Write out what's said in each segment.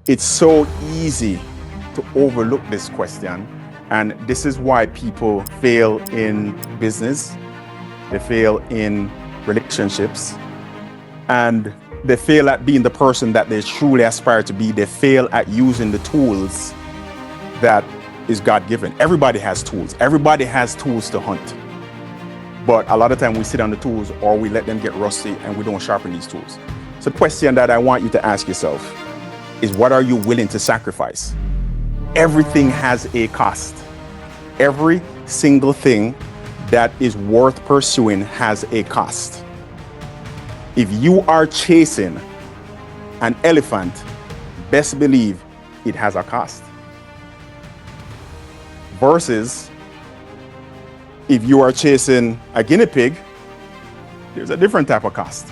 It's so easy to overlook this question, and this is why people fail in business, they fail in relationships, and they fail at being the person that they truly aspire to be. They fail at using the tools that is God-given. Everybody has tools. Everybody has tools to hunt. But a lot of time we sit on the tools or we let them get rusty and we don't sharpen these tools. So the question that I want you to ask yourself is, what are you willing to sacrifice? Everything has a cost. Every single thing that is worth pursuing has a cost. If you are chasing an elephant, best believe it has a cost. Versus if you are chasing a guinea pig, there's a different type of cost,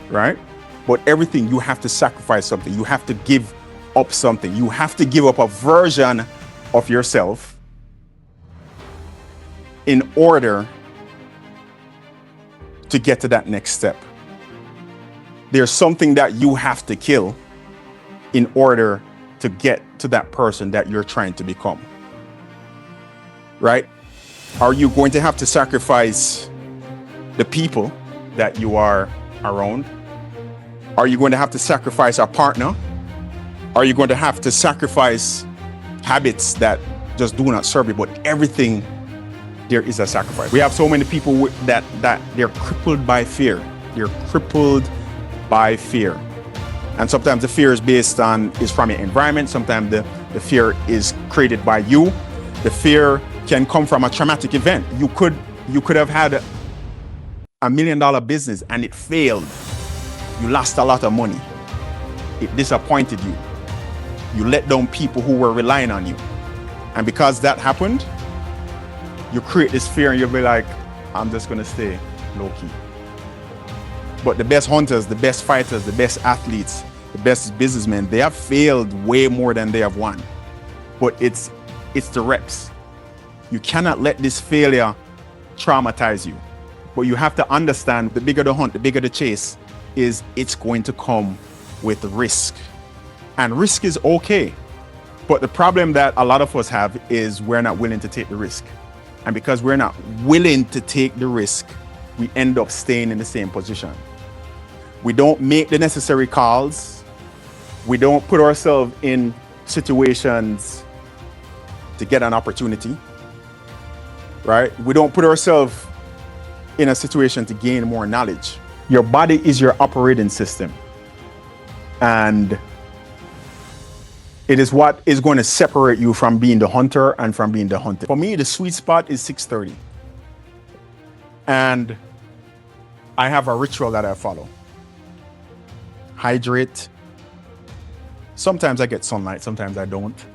right? But everything, you have to sacrifice something. You have to give up something. You have to give up a version of yourself in order to get to that next step. There's something that you have to kill in order to get to that person that you're trying to become, right? Are you going to have to sacrifice the people that you are around? Are you going to have to sacrifice a partner? Are you going to have to sacrifice habits that just do not serve you? But everything, there is a sacrifice. We have so many people that they're crippled by fear. They're crippled by fear. And sometimes the fear is from your environment. Sometimes the fear is created by you. The fear can come from a traumatic event. You could have had $1 million business and it failed. You lost a lot of money. It disappointed you. You let down people who were relying on you. And because that happened, you create this fear and you'll be like, I'm just gonna stay low key. But the best hunters, the best fighters, the best athletes, the best businessmen, they have failed way more than they have won. But it's the reps. You cannot let this failure traumatize you. But you have to understand, the bigger the hunt, the bigger the chase, is it's going to come with risk. And risk is okay. But the problem that a lot of us have is we're not willing to take the risk. And because we're not willing to take the risk, we end up staying in the same position. We don't make the necessary calls. We don't put ourselves in situations to get an opportunity, right? We don't put ourselves in a situation to gain more knowledge. Your body is your operating system. And it is what is going to separate you from being the hunter and from being the hunted. For me, the sweet spot is 6:30. And I have a ritual that I follow. Hydrate. Sometimes I get sunlight, sometimes I don't.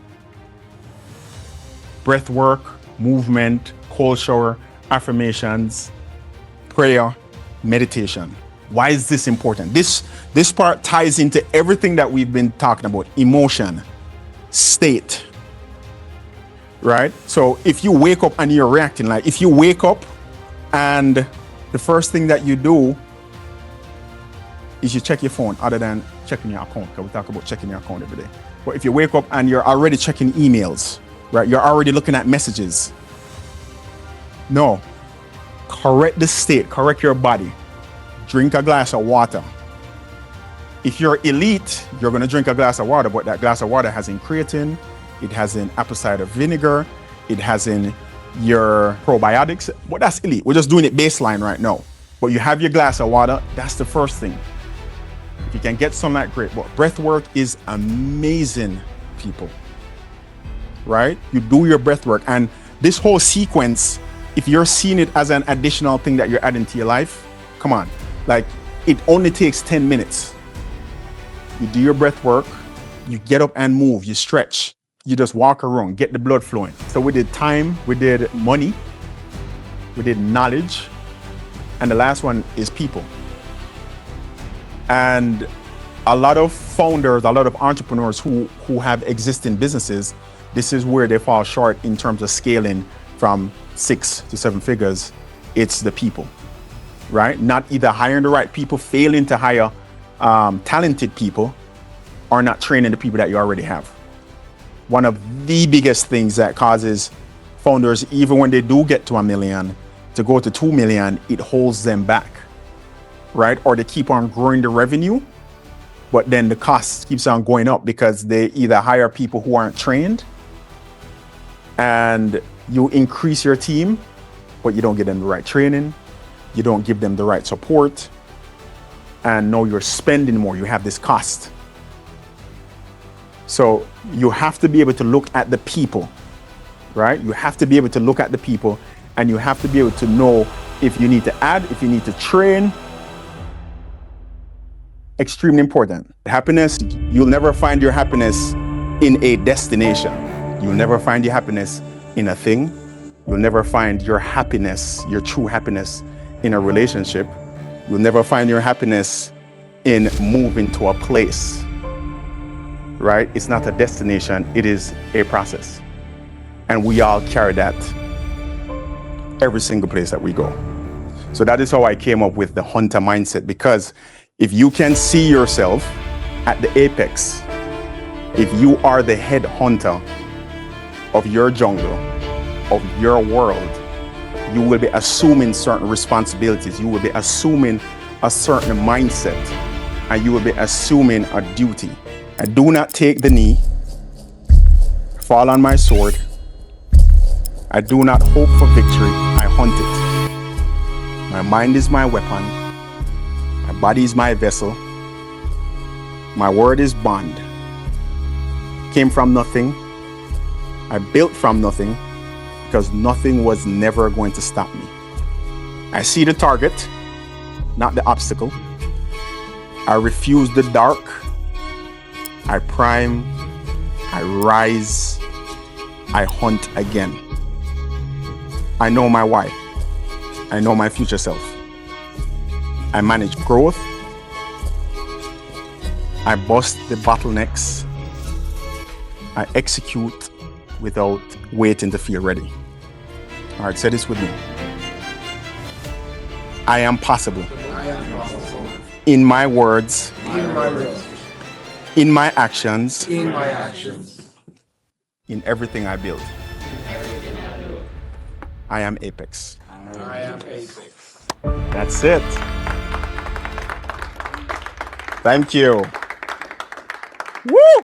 Breath work, movement, cold shower, affirmations, prayer, meditation. Why is this important? This part ties into everything that we've been talking about: emotion, state, right? So if you wake up and you're reacting, like if you wake up and the first thing that you do is you check your phone, other than checking your account, because we talk about checking your account every day. But if you wake up and you're already checking emails, right? You're already looking at messages. No, correct the state, correct your body. Drink a glass of water. If you're elite, you're going to drink a glass of water, but that glass of water has in creatine, it has in apple cider vinegar, it has in your probiotics. But that's elite. We're just doing it baseline right now. But you have your glass of water, that's the first thing. If you can get sunlight, great. But breath work is amazing, people. Right? You do your breath work. And this whole sequence, if you're seeing it as an additional thing that you're adding to your life, come on. Like, it only takes 10 minutes. You do your breath work, you get up and move, you stretch, you just walk around, get the blood flowing. So we did time, we did money, we did knowledge, and the last one is people. And a lot of founders, a lot of entrepreneurs who have existing businesses, this is where they fall short in terms of scaling from 6 to 7 figures. It's the people. Right? Not either hiring the right people, failing to hire talented people, or not training the people that you already have. One of the biggest things that causes founders, even when they do get to $1 million, to go to 2 million, it holds them back, right? Or they keep on growing the revenue, but then the cost keeps on going up because they either hire people who aren't trained, and you increase your team, but you don't give them the right training, you don't give them the right support, and now you're spending more, you have this cost. So you have to be able to look at the people, right? You have to be able to look at the people, and you have to be able to know if you need to add, if you need to train. Extremely important. Happiness, you'll never find your happiness in a destination. You'll never find your happiness in a thing. You'll never find your happiness, your true happiness, in a relationship. You'll never find your happiness in moving to a place, right? It's not a destination, it is a process. And we all carry that every single place that we go. So that is how I came up with the hunter mindset, because if you can see yourself at the apex, if you are the head hunter of your jungle, of your world, you will be assuming certain responsibilities. You will be assuming a certain mindset, and you will be assuming a duty. I do not take the knee, fall on my sword. I do not hope for victory, I hunt it. My mind is my weapon. My body is my vessel. My word is bond. Came from nothing. I built from nothing, because nothing was never going to stop me. I see the target, not the obstacle. I refuse the dark. I prime. I rise. I hunt again. I know my why. I know my future self. I manage growth. I bust the bottlenecks. I execute without waiting to feel ready. All right, say this with me. I am possible. In my words. In my actions. In everything I build. I am Apex. That's it. Thank you. Woo!